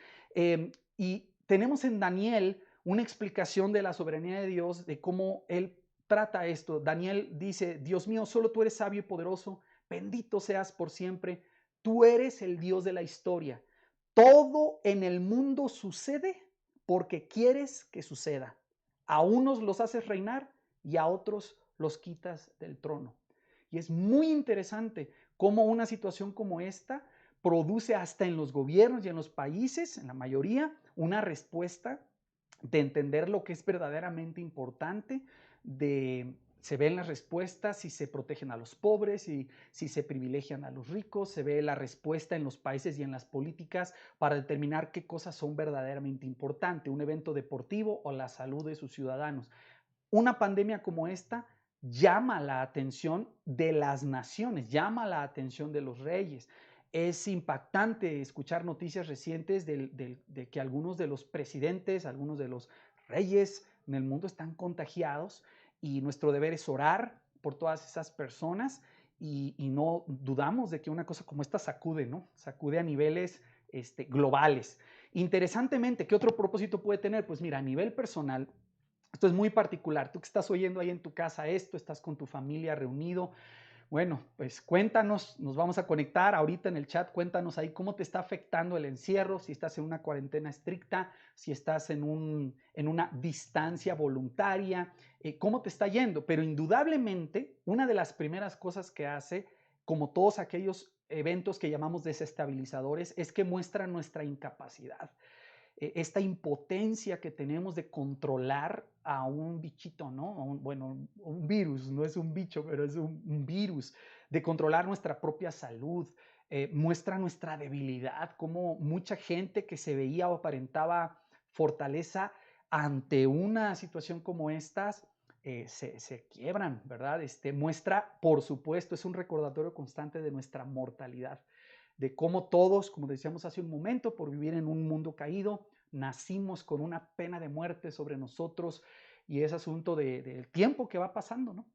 Y tenemos en Daniel una explicación de la soberanía de Dios, de cómo Él trata esto. Daniel dice, Dios mío, solo tú eres sabio y poderoso, bendito seas por siempre. tú eres el Dios de la historia. Todo en el mundo sucede porque quieres que suceda. A unos los haces reinar y a otros los quitas del trono. Y es muy interesante cómo una situación como esta produce hasta en los gobiernos y en los países, en la mayoría, una respuesta de entender lo que es verdaderamente importante, se ven las respuestas si se protegen a los pobres y si se privilegian a los ricos, se ve la respuesta en los países y en las políticas para determinar qué cosas son verdaderamente importantes, un evento deportivo o la salud de sus ciudadanos. Una pandemia como esta llama la atención de las naciones, llama la atención de los reyes. Es impactante escuchar noticias recientes de que algunos de los presidentes, algunos de los reyes en el mundo están contagiados y nuestro deber es orar por todas esas personas y no dudamos de que una cosa como esta sacude, ¿no? Sacude a niveles globales. Interesantemente, ¿qué otro propósito puede tener? Pues mira, a nivel personal, esto es muy particular. Tú que estás oyendo ahí en tu casa esto, estás con tu familia reunido. Bueno, pues cuéntanos, nos vamos a conectar ahorita en el chat, cuéntanos ahí cómo te está afectando el encierro, si estás en una cuarentena estricta, si estás en una distancia voluntaria, cómo te está yendo. Pero indudablemente, una de las primeras cosas que hace, como todos aquellos eventos que llamamos desestabilizadores, es que muestra nuestra incapacidad, esta impotencia que tenemos de controlar a un bichito, ¿no? Un virus, no es un bicho, pero es un virus, de controlar nuestra propia salud, muestra nuestra debilidad, como mucha gente que se veía o aparentaba fortaleza ante una situación como estas, se quiebran, ¿verdad? Muestra, por supuesto, es un recordatorio constante de nuestra mortalidad, de cómo todos, como decíamos hace un momento, por vivir en un mundo caído, nacimos con una pena de muerte sobre nosotros y es asunto del tiempo que va pasando, ¿no?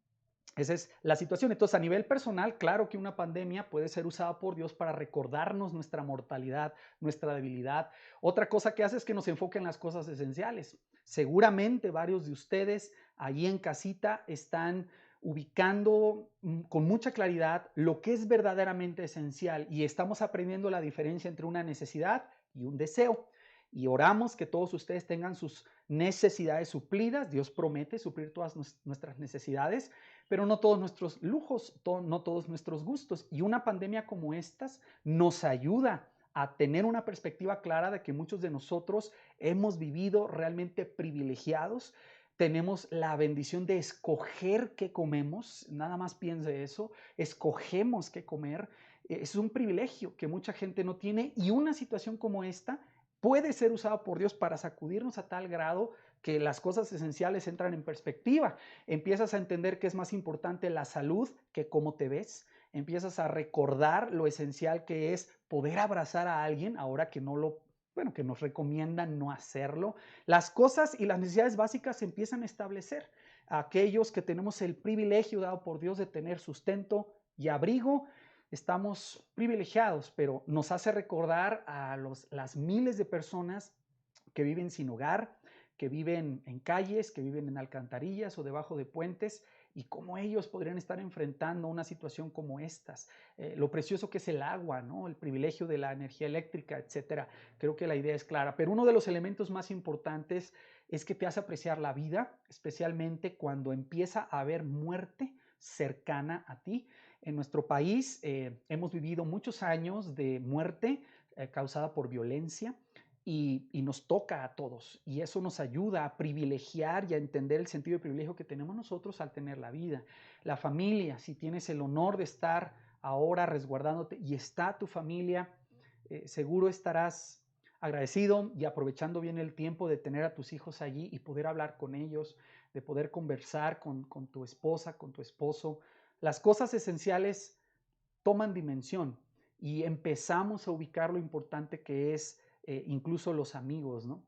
Esa es la situación. Entonces, a nivel personal, claro que una pandemia puede ser usada por Dios para recordarnos nuestra mortalidad, nuestra debilidad. Otra cosa que hace es que nos enfoque en las cosas esenciales. Seguramente varios de ustedes allí en casita están ubicando con mucha claridad lo que es verdaderamente esencial y estamos aprendiendo la diferencia entre una necesidad y un deseo. Y oramos que todos ustedes tengan sus necesidades suplidas. Dios promete suplir todas nuestras necesidades, pero no todos nuestros lujos, no todos nuestros gustos. Y una pandemia como estas nos ayuda a tener una perspectiva clara de que muchos de nosotros hemos vivido realmente privilegiados. Tenemos la bendición de escoger qué comemos, nada más piense eso, escogemos qué comer. Es un privilegio que mucha gente no tiene y una situación como esta puede ser usada por Dios para sacudirnos a tal grado que las cosas esenciales entran en perspectiva. Empiezas a entender que es más importante la salud que cómo te ves. Empiezas a recordar lo esencial que es poder abrazar a alguien ahora que que nos recomiendan no hacerlo. Las cosas y las necesidades básicas se empiezan a establecer. Aquellos que tenemos el privilegio dado por Dios de tener sustento y abrigo, estamos privilegiados, pero nos hace recordar a las miles de personas que viven sin hogar, que viven en calles, que viven en alcantarillas o debajo de puentes y cómo ellos podrían estar enfrentando una situación como estas. Lo precioso que es el agua, ¿no? El privilegio de la energía eléctrica, etcétera. Creo que la idea es clara, pero uno de los elementos más importantes es que te hace apreciar la vida, especialmente cuando empieza a haber muerte cercana a ti. En nuestro país hemos vivido muchos años de muerte causada por violencia y nos toca a todos. Y eso nos ayuda a privilegiar y a entender el sentido de privilegio que tenemos nosotros al tener la vida. La familia, si tienes el honor de estar ahora resguardándote y está tu familia, seguro estarás agradecido y aprovechando bien el tiempo de tener a tus hijos allí y poder hablar con ellos, de poder conversar con tu esposa, con tu esposo. Las cosas esenciales toman dimensión y empezamos a ubicar lo importante que es incluso los amigos, ¿no?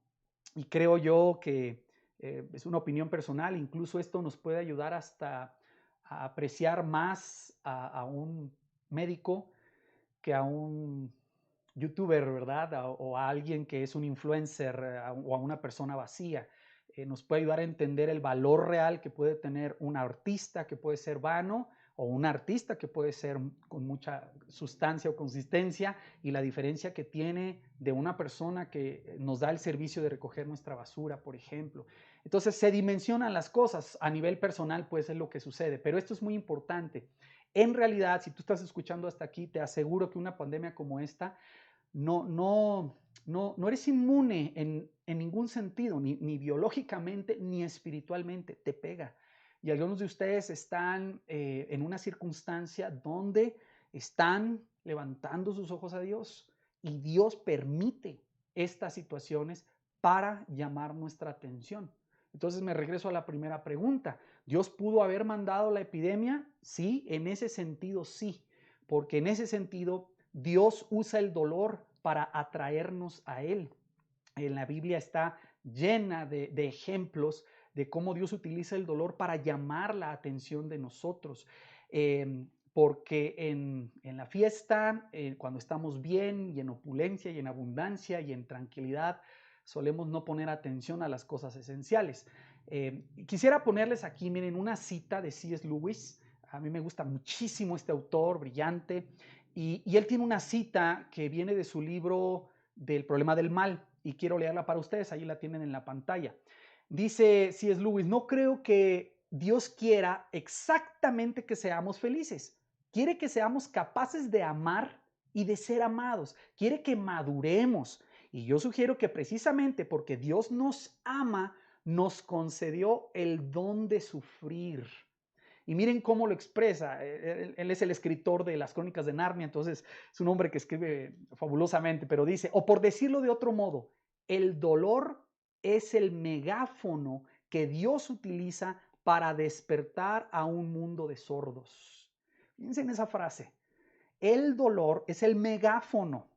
Y creo yo que es una opinión personal, incluso esto nos puede ayudar hasta a apreciar más a un médico que a un youtuber, ¿verdad? O a alguien que es un influencer o a una persona vacía. Nos puede ayudar a entender el valor real que puede tener un artista que puede ser vano o un artista que puede ser con mucha sustancia o consistencia, y la diferencia que tiene de una persona que nos da el servicio de recoger nuestra basura, por ejemplo. Entonces se dimensionan las cosas a nivel personal, pues es lo que sucede, pero esto es muy importante. En realidad, si tú estás escuchando hasta aquí, te aseguro que una pandemia como esta no eres inmune en ningún sentido, ni biológicamente ni espiritualmente, te pega. Y algunos de ustedes están en una circunstancia donde están levantando sus ojos a Dios, y Dios permite estas situaciones para llamar nuestra atención. Entonces me regreso a la primera pregunta. ¿Dios pudo haber mandado la epidemia? Sí, en ese sentido sí, porque en ese sentido Dios usa el dolor para atraernos a Él. En la Biblia está llena de ejemplos de cómo Dios utiliza el dolor para llamar la atención de nosotros. Porque en la fiesta, cuando estamos bien y en opulencia y en abundancia y en tranquilidad, solemos no poner atención a las cosas esenciales. Quisiera ponerles aquí, miren, una cita de C.S. Lewis. A mí me gusta muchísimo este autor, brillante, y él tiene una cita que viene de su libro del problema del mal, y quiero leerla para ustedes, ahí la tienen en la pantalla. Dice C.S. Lewis: no creo que Dios quiera exactamente que seamos felices. Quiere que seamos capaces de amar y de ser amados. Quiere que maduremos. Y yo sugiero que precisamente porque Dios nos ama, nos concedió el don de sufrir. Y miren cómo lo expresa. Él es el escritor de las Crónicas de Narnia, entonces es un hombre que escribe fabulosamente, pero dice, o por decirlo de otro modo, el dolor es el megáfono que Dios utiliza para despertar a un mundo de sordos. Fíjense en esa frase. El dolor es el megáfono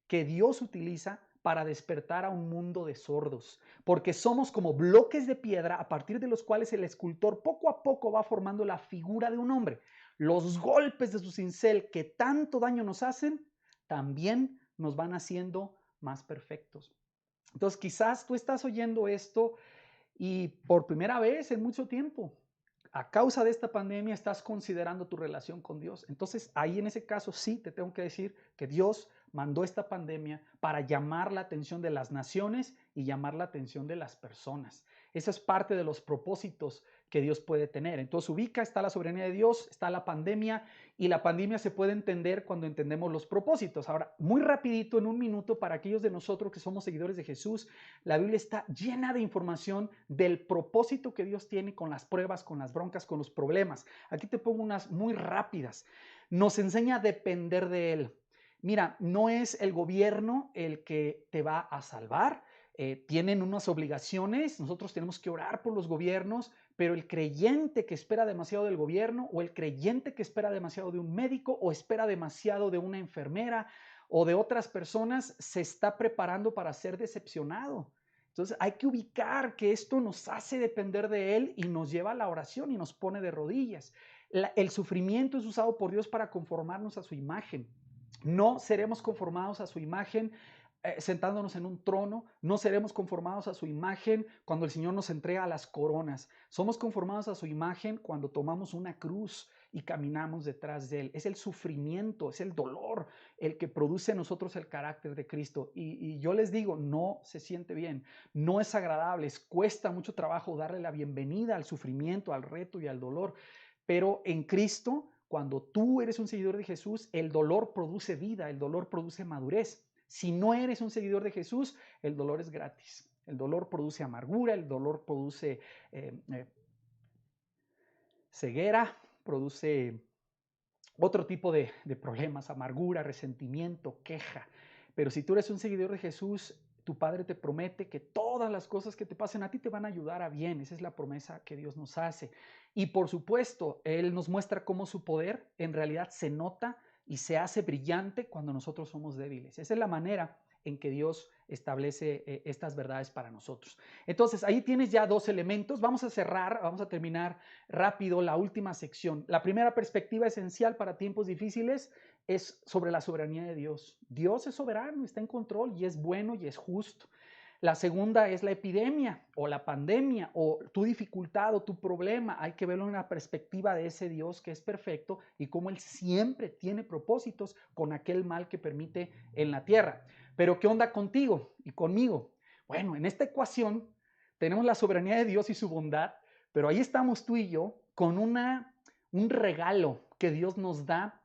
que Dios utiliza para despertar a un mundo de sordos, porque somos como bloques de piedra a partir de los cuales el escultor poco a poco va formando la figura de un hombre. Los golpes de su cincel que tanto daño nos hacen también nos van haciendo más perfectos. Entonces quizás tú estás oyendo esto y por primera vez en mucho tiempo, a causa de esta pandemia, estás considerando tu relación con Dios. Entonces, ahí en ese caso sí te tengo que decir que Dios mandó esta pandemia para llamar la atención de las naciones y llamar la atención de las personas. Esa es parte de los propósitos que Dios puede tener. Entonces ubica, está la soberanía de Dios, está la pandemia, y la pandemia se puede entender cuando entendemos los propósitos. Ahora, muy rapidito, en un minuto, para aquellos de nosotros que somos seguidores de Jesús, la Biblia está llena de información del propósito que Dios tiene con las pruebas, con las broncas, con los problemas. Aquí te pongo unas muy rápidas. Nos enseña a depender de Él. Mira, no es el gobierno el que te va a salvar. Tienen unas obligaciones, nosotros tenemos que orar por los gobiernos, pero el creyente que espera demasiado del gobierno, o el creyente que espera demasiado de un médico, o espera demasiado de una enfermera o de otras personas, se está preparando para ser decepcionado. Entonces hay que ubicar que esto nos hace depender de Él y nos lleva a la oración y nos pone de rodillas. El sufrimiento es usado por Dios para conformarnos a su imagen. No seremos conformados a su imagen sentándonos en un trono, no seremos conformados a su imagen cuando el Señor nos entrega las coronas. Somos conformados a su imagen cuando tomamos una cruz y caminamos detrás de Él. Es el sufrimiento, es el dolor el que produce en nosotros el carácter de Cristo. Y yo les digo, no se siente bien, no es agradable, cuesta mucho trabajo darle la bienvenida al sufrimiento, al reto y al dolor. Pero en Cristo, cuando tú eres un seguidor de Jesús, el dolor produce vida, el dolor produce madurez. Si no eres un seguidor de Jesús, el dolor es gratis. El dolor produce amargura, el dolor produce ceguera, produce otro tipo de problemas, amargura, resentimiento, queja. Pero si tú eres un seguidor de Jesús, tu Padre te promete que todas las cosas que te pasen a ti te van a ayudar a bien. Esa es la promesa que Dios nos hace. Y por supuesto, Él nos muestra cómo su poder en realidad se nota y se hace brillante cuando nosotros somos débiles. Esa es la manera en que Dios establece estas verdades para nosotros. Entonces, ahí tienes ya dos elementos. Vamos a cerrar, vamos a terminar rápido la última sección. La primera perspectiva esencial para tiempos difíciles es sobre la soberanía de Dios. Dios es soberano, está en control y es bueno y es justo. La segunda es la epidemia o la pandemia o tu dificultad o tu problema. Hay que verlo en la perspectiva de ese Dios que es perfecto y cómo Él siempre tiene propósitos con aquel mal que permite en la tierra. Pero ¿qué onda contigo y conmigo? Bueno, en esta ecuación tenemos la soberanía de Dios y su bondad, pero ahí estamos tú y yo con un regalo que Dios nos da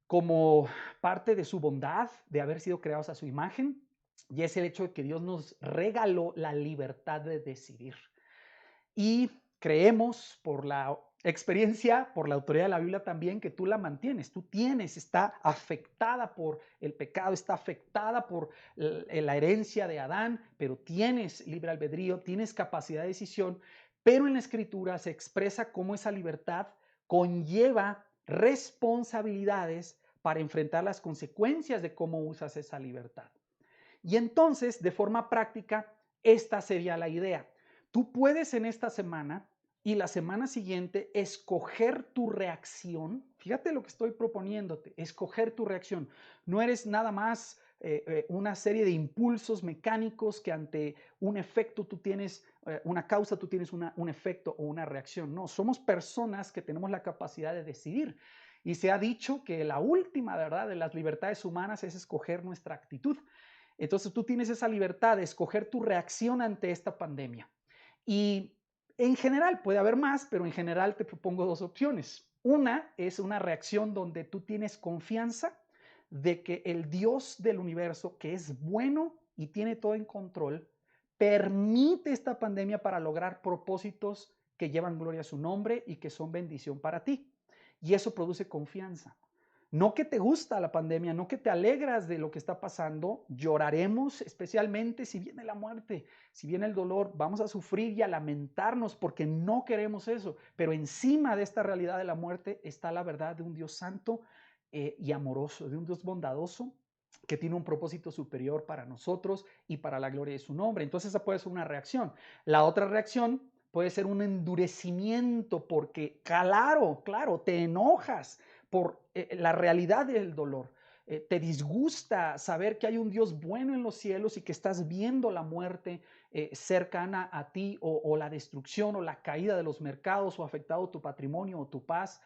como parte de su bondad, de haber sido creados a su imagen, y es el hecho de que Dios nos regaló la libertad de decidir. Y creemos por la experiencia, por la autoridad de la Biblia también, que tú la mantienes, tú tienes, está afectada por el pecado, está afectada por la herencia de Adán, pero tienes libre albedrío, tienes capacidad de decisión, pero en la Escritura se expresa cómo esa libertad conlleva responsabilidades para enfrentar las consecuencias de cómo usas esa libertad. Y entonces, de forma práctica, esta sería la idea. Tú puedes en esta semana y la semana siguiente escoger tu reacción. Fíjate lo que estoy proponiéndote, escoger tu reacción. No eres nada más una serie de impulsos mecánicos que ante un efecto tú tienes, una causa tú tienes un efecto o una reacción. No, somos personas que tenemos la capacidad de decidir. Y se ha dicho que la última, ¿verdad?, de las libertades humanas es escoger nuestra actitud. Entonces tú tienes esa libertad de escoger tu reacción ante esta pandemia. Y en general, puede haber más, pero en general te propongo dos opciones. Una es una reacción donde tú tienes confianza de que el Dios del universo, que es bueno y tiene todo en control, permite esta pandemia para lograr propósitos que llevan gloria a su nombre y que son bendición para ti. Y eso produce confianza. No que te gusta la pandemia, no que te alegras de lo que está pasando, lloraremos especialmente si viene la muerte, si viene el dolor, vamos a sufrir y a lamentarnos porque no queremos eso, pero encima de esta realidad de la muerte está la verdad de un Dios santo y amoroso, de un Dios bondadoso que tiene un propósito superior para nosotros y para la gloria de su nombre. Entonces esa puede ser una reacción. La otra reacción puede ser un endurecimiento porque, claro, te enojas por la realidad del dolor. Te disgusta saber que hay un Dios bueno en los cielos y que estás viendo la muerte cercana a ti o la destrucción o la caída de los mercados o afectado tu patrimonio o tu paz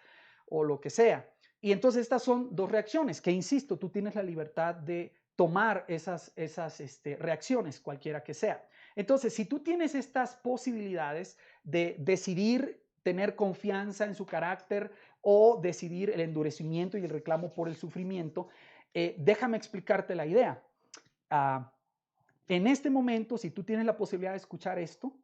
o lo que sea. Y entonces estas son dos reacciones que, insisto, tú tienes la libertad de tomar esas reacciones, cualquiera que sea. Entonces, si tú tienes estas posibilidades de decidir tener confianza en su carácter o decidir el endurecimiento y el reclamo por el sufrimiento, déjame explicarte la idea. En este momento, si tú tienes la posibilidad de escuchar esto,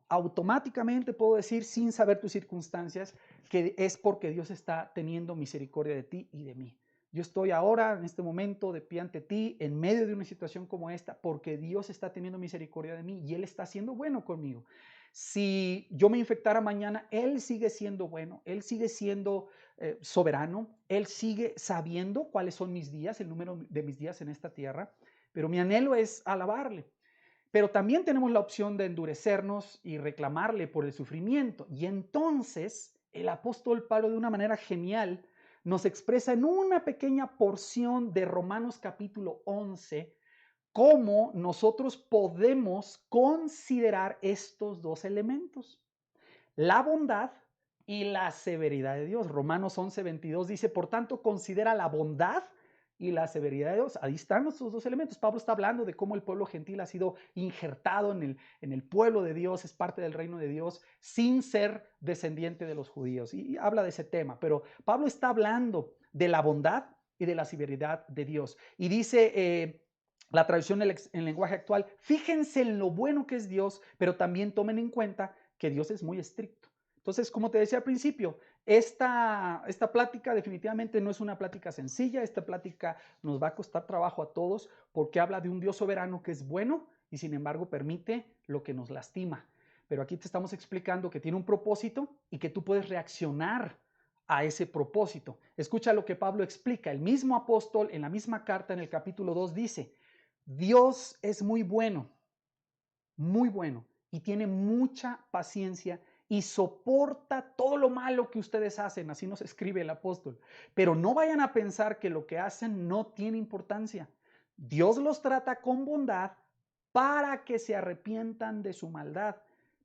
automáticamente puedo decir, sin saber tus circunstancias, que es porque Dios está teniendo misericordia de ti y de mí. Yo estoy ahora, en este momento, de pie ante ti, en medio de una situación como esta, porque Dios está teniendo misericordia de mí y Él está siendo bueno conmigo. Si yo me infectara mañana, Él sigue siendo bueno, Él sigue siendo soberano, Él sigue sabiendo cuáles son mis días, el número de mis días en esta tierra, pero mi anhelo es alabarle. Pero también tenemos la opción de endurecernos y reclamarle por el sufrimiento. Y entonces el apóstol Pablo, de una manera genial, nos expresa en una pequeña porción de Romanos capítulo 11 cómo nosotros podemos considerar estos dos elementos: la bondad y la severidad de Dios. Romanos 11:22 dice, por tanto, considera la bondad y la severidad de Dios. Ahí están esos dos elementos. Pablo está hablando de cómo el pueblo gentil ha sido injertado en el pueblo de Dios, es parte del reino de Dios, sin ser descendiente de los judíos. Y habla de ese tema. Pero Pablo está hablando de la bondad y de la severidad de Dios. Y dice la traducción en lenguaje actual, fíjense en lo bueno que es Dios, pero también tomen en cuenta que Dios es muy estricto. Entonces, como te decía al principio, esta plática definitivamente no es una plática sencilla. Esta plática nos va a costar trabajo a todos porque habla de un Dios soberano que es bueno y sin embargo permite lo que nos lastima. Pero aquí te estamos explicando que tiene un propósito y que tú puedes reaccionar a ese propósito. Escucha lo que Pablo explica. El mismo apóstol en la misma carta en el capítulo 2 dice, Dios es muy bueno y tiene mucha paciencia y soporta todo lo malo que ustedes hacen, así nos escribe el apóstol. Pero no vayan a pensar que lo que hacen no tiene importancia. Dios los trata con bondad para que se arrepientan de su maldad.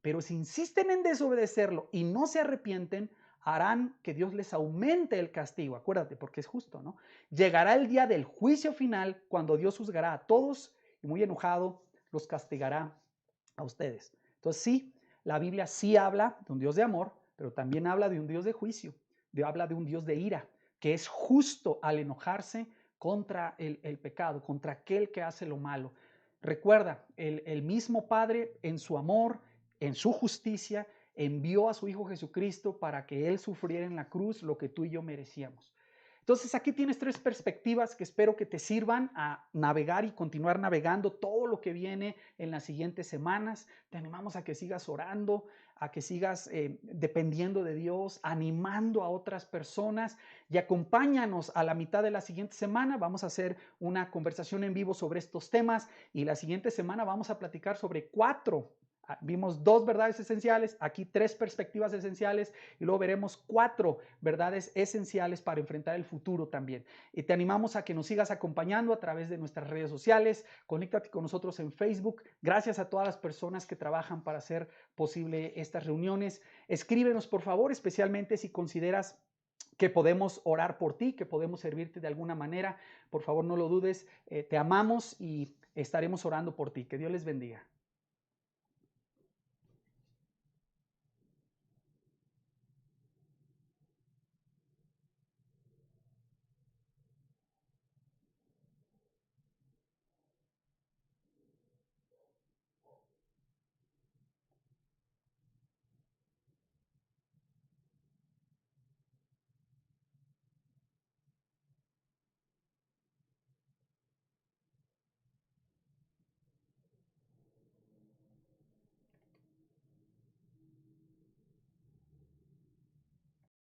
Pero si insisten en desobedecerlo y no se arrepienten, harán que Dios les aumente el castigo. Acuérdate, porque es justo, ¿no? Llegará el día del juicio final, cuando Dios juzgará a todos y muy enojado los castigará a ustedes. Entonces sí, la Biblia sí habla de un Dios de amor, pero también habla de un Dios de juicio, habla de un Dios de ira, que es justo al enojarse contra el pecado, contra aquel que hace lo malo. Recuerda, el mismo Padre en su amor, en su justicia, envió a su Hijo Jesucristo para que Él sufriera en la cruz lo que tú y yo merecíamos. Entonces aquí tienes tres perspectivas que espero que te sirvan a navegar y continuar navegando todo lo que viene en las siguientes semanas. Te animamos a que sigas orando, a que sigas dependiendo de Dios, animando a otras personas y acompáñanos a la mitad de la siguiente semana. Vamos a hacer una conversación en vivo sobre estos temas y la siguiente semana vamos a platicar sobre vimos 2 verdades esenciales, aquí 3 perspectivas esenciales y luego veremos 4 verdades esenciales para enfrentar el futuro también. Y te animamos a que nos sigas acompañando a través de nuestras redes sociales. Conéctate con nosotros en Facebook. Gracias a todas las personas que trabajan para hacer posible estas reuniones. Escríbenos, por favor, especialmente si consideras que podemos orar por ti, que podemos servirte de alguna manera. Por favor, no lo dudes. Te amamos y estaremos orando por ti. Que Dios les bendiga.